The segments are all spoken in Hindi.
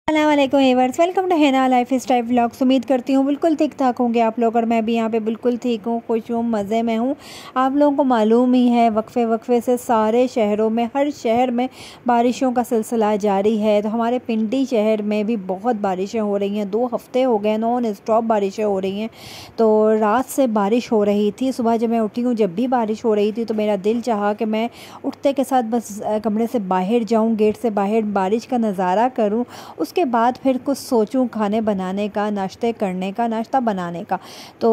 अस्सलामुअलैकुम viewers, welcome to Hina life style vlogs. उम्मीद करती हूँ बिल्कुल ठीक ठाक होंगे आप लोग, और मैं भी यहाँ पे बिल्कुल ठीक हूँ, खुश हूँ, मज़े में हूँ। आप लोगों को मालूम ही है वक्फे वक्फे से सारे शहरों में, हर शहर में बारिशों का सिलसिला जारी है। तो हमारे पिंडी शहर में भी बहुत बारिशें हो रही हैं। 2 हफ्ते हो गए नॉन स्टॉप बारिशें हो रही हैं। तो रात से बारिश हो रही थी, सुबह जब मैं उठी हूँ जब भी बारिश हो रही थी तो मेरा दिल चाहा कि मैं उठते के साथ बस कमरे से बाहर जाऊँ, गेट से बाहर बारिश का नज़ारा करूँ, उसके बाद फिर कुछ सोचूं खाने बनाने का, नाश्ते करने का, नाश्ता बनाने का। तो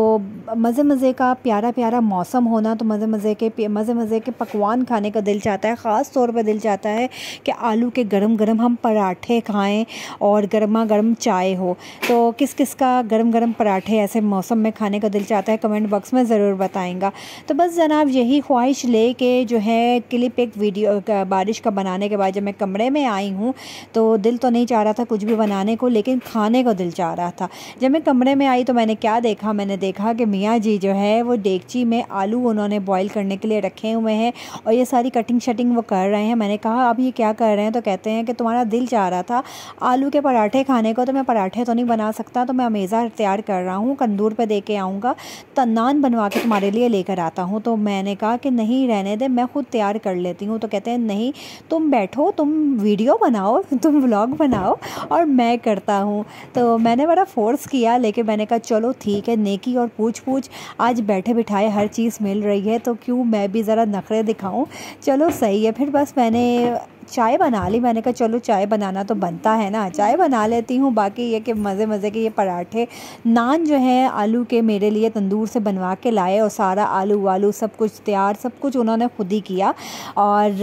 मज़े मज़े का प्यारा प्यारा मौसम होना, तो मज़े मज़े के पकवान खाने का दिल चाहता है। ख़ास तौर पे दिल चाहता है कि आलू के गरम गरम हम पराठे खाएं और गर्मा गर्म चाय हो। तो किस किस का गरम गरम पराठे ऐसे मौसम में खाने का दिल चाहता है, कमेंट बॉक्स में ज़रूर बताएंगा। तो बस जनाब यही ख्वाहिश ले के जो है क्लिप एक वीडियो बारिश का बनाने के बाद जब मैं कमरे में आई हूँ तो दिल तो नहीं चाह रहा था कुछ भी बनाने को, लेकिन खाने को दिल चाह रहा था। जब मैं कमरे में आई तो मैंने क्या देखा, मैंने देखा कि मियाँ जी जो है वो डेगची में आलू उन्होंने बॉईल करने के लिए रखे हुए हैं और ये सारी कटिंग शटिंग वो कर रहे हैं। मैंने कहा अब ये क्या कर रहे हैं, तो कहते हैं कि तुम्हारा दिल चाह रहा था आलू के पराठे खाने को, तो मैं पराठे तो नहीं बना सकता, तो मैं अमेज़ा तैयार कर रहा हूँ, तंदूर पे दे के आऊँगा, नान बनवा के तुम्हारे लिए लेकर आता हूँ। तो मैंने कहा कि नहीं रहने दे, मैं खुद तैयार कर लेती हूँ। तो कहते हैं नहीं, तुम बैठो, तुम वीडियो बनाओ, तुम व्लॉग बनाओ और मैं करता हूँ। तो मैंने बड़ा फ़ोर्स किया, लेकिन मैंने कहा चलो ठीक है, नेकी और पूछ पूछ आज बैठे बिठाए हर चीज़ मिल रही है तो क्यों मैं भी ज़रा नखरे दिखाऊं। चलो सही है। फिर बस मैंने चाय बना ली। मैंने कहा चलो चाय बनाना तो बनता है ना, चाय बना लेती हूँ। बाकी ये कि मज़े मज़े के ये पराठे नान जो है आलू के मेरे लिए तंदूर से बनवा के लाए, और सारा आलू वालू सब कुछ तैयार, सब कुछ उन्होंने खुद ही किया। और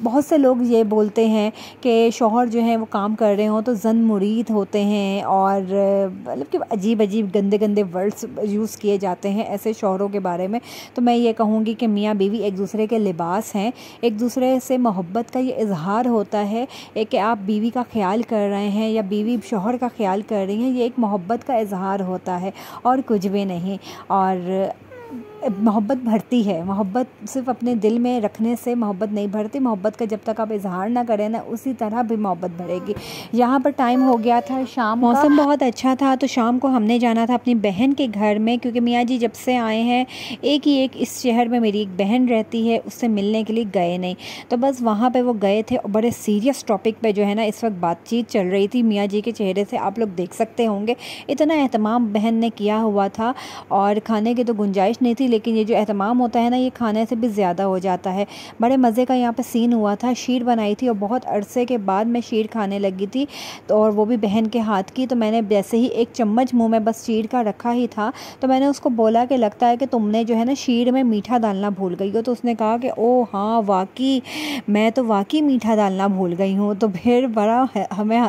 बहुत से लोग ये बोलते हैं कि शौहर जो है वो काम कर रहे हों तो जन मुरीद होते हैं, और मतलब कि अजीब अजीब गंदे गंदे वर्ड्स यूज़ किए जाते हैं ऐसे शौहरों के बारे में। तो मैं ये कहूँगी कि मियाँ बीवी एक दूसरे के लिबास हैं, एक दूसरे से मोहब्बत का ये इजहार होता है कि आप बीवी का ख्याल कर रहे हैं या बीवी शौहर का ख्याल कर रही हैं, ये एक मोहब्बत का इजहार होता है और कुछ भी नहीं। और मोहब्बत भरती है, मोहब्बत सिर्फ अपने दिल में रखने से मोहब्बत नहीं भरती, मोहब्बत का जब तक आप इजहार ना करें ना, उसी तरह भी मोहब्बत भरेगी। यहाँ पर टाइम हो गया था शाम, मौसम बहुत अच्छा था, तो शाम को हमने जाना था अपनी बहन के घर में, क्योंकि मियाँ जी जब से आए हैं एक इस शहर में मेरी एक बहन रहती है, उससे मिलने के लिए गए नहीं। तो बस वहाँ पर वो गए थे और बड़े सीरियस टॉपिक पर जो है ना इस वक्त बातचीत चल रही थी। मियाँ जी के चेहरे से आप लोग देख सकते होंगे इतना एहतमाम बहन ने किया हुआ था, और खाने की तो गुंजाइश नहीं थी, लेकिन ये जो एहतमाम होता है ना ये खाने से भी ज़्यादा हो जाता है। बड़े मज़े का यहाँ पे सीन हुआ था। शीर बनाई थी और बहुत अरसे के बाद मैं शीर खाने लगी थी, तो और वो भी बहन के हाथ की। तो मैंने जैसे ही एक चम्मच मुंह में बस शीर का रखा ही था, तो मैंने उसको बोला कि लगता है कि तुमने जो है ना शीर में मीठा डालना भूल गई हो। तो उसने कहा कि ओ हाँ वाकई, मैं तो वाकई मीठा डालना भूल गई हूँ। तो फिर बड़ा हमें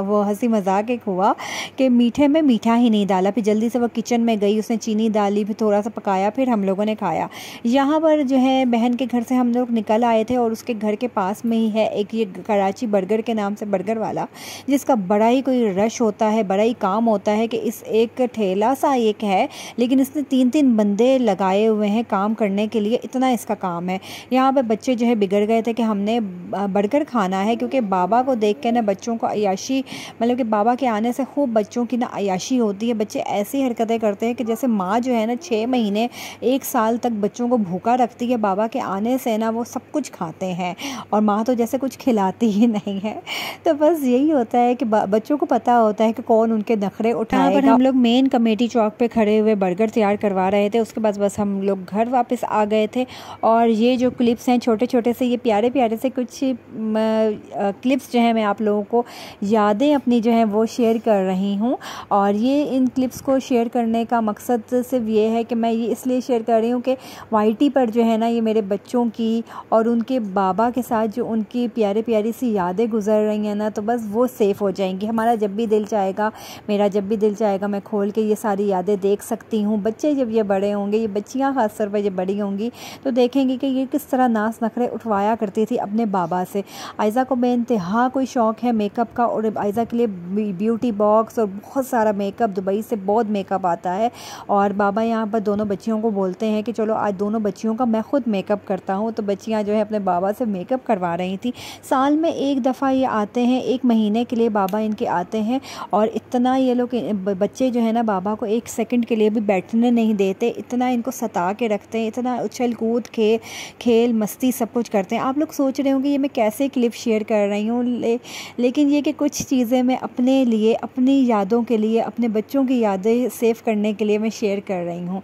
वो हंसी मजाक एक हुआ कि मीठे में मीठा ही नहीं डाला। फिर जल्दी से वो किचन में गई, उसने चीनी डाली, फिर थोड़ा सा पकाया, फिर हम लोगों ने खाया। यहाँ पर जो है बहन के घर से हम लोग निकल आए थे, और उसके घर के पास में ही है एक ये कराची बर्गर के नाम से बर्गर वाला, जिसका बड़ा ही कोई रश होता है, बड़ा ही काम होता है कि इस एक ठेला सा एक है, लेकिन इसने 3-3 बंदे लगाए हुए हैं काम करने के लिए, इतना इसका काम है। यहाँ पर बच्चे जो है बिगड़ गए थे कि हमने बर्गर खाना है, क्योंकि बाबा को देख के ना बच्चों को अयाशी, मतलब कि बाबा के आने से खूब बच्चों की ना अयाशी होती है। बच्चे ऐसी हरकतें करते हैं कि जैसे माँ जो है ना 6 महीने 1 साल तक बच्चों को भूखा रखती है, बाबा के आने से ना वो सब कुछ खाते हैं, और माँ तो जैसे कुछ खिलाती ही नहीं है। तो बस यही होता है कि बच्चों को पता होता है कि कौन उनके नखरे उठाएगा। पर हम लोग मेन कमेटी चौक पे खड़े हुए बर्गर तैयार करवा रहे थे, उसके बाद बस हम लोग घर वापस आ गए थे। और ये जो क्लिप्स हैं छोटे छोटे से, ये प्यारे प्यारे से कुछ क्लिप्स जो हैं मैं आप लोगों को यादें अपनी जो हैं वो शेयर कर रही हूँ। और ये इन क्लिप्स को शेयर करने का मकसद सिर्फ ये है कि मैं ये इसलिए शेयर कर रही हूँ कि वाईटी पर जो है ना ये मेरे बच्चों की और उनके बाबा के साथ जो उनकी प्यारी प्यारी सी यादें गुजर रही हैं ना, तो बस वो सेफ़ हो जाएंगी। हमारा जब भी दिल चाहेगा, मेरा जब भी दिल चाहेगा, मैं खोल के ये सारी यादें देख सकती हूँ। बच्चे जब ये बड़े होंगे, ये बच्चियाँ ख़ास तौर पर जब बड़ी होंगी, तो देखेंगे कि ये किस तरह नास नखरे उठवाया करती थी अपने बाबा से। आयज़ा को बेइंतहा कोई शौक़ है मेकअप का, और आयज़ा के लिए ब्यूटी बॉक्स और बहुत सारा मेकअप, दुबई से बहुत मेकअप आता है। और बाबा यहाँ पर दोनों बच्चियों को को बोलते हैं कि चलो आज दोनों बच्चियों का मैं ख़ुद मेकअप करता हूँ। तो बच्चियाँ जो है अपने बाबा से मेकअप करवा रही थी। साल में एक दफ़ा ये आते हैं, 1 महीने के लिए बाबा इनके आते हैं और इतना ये लोग बच्चे जो है ना बाबा को 1 सेकंड के लिए भी बैठने नहीं देते, इतना इनको सता के रखते हैं, इतना उछल कूद खेल मस्ती सब कुछ करते हैं। आप लोग सोच रहे होंगे ये मैं कैसे क्लिप शेयर कर रही हूँ, लेकिन ये कि कुछ चीज़ें मैं अपने लिए, अपनी यादों के लिए, अपने बच्चों की यादें सेव करने के लिए मैं शेयर कर रही हूँ।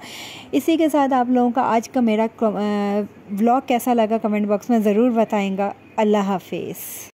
इसी के साथ आप लोगों का आज का मेरा व्लॉग कैसा लगा कमेंट बॉक्स में ज़रूर बताएंगा। अल्लाह हाफिज़।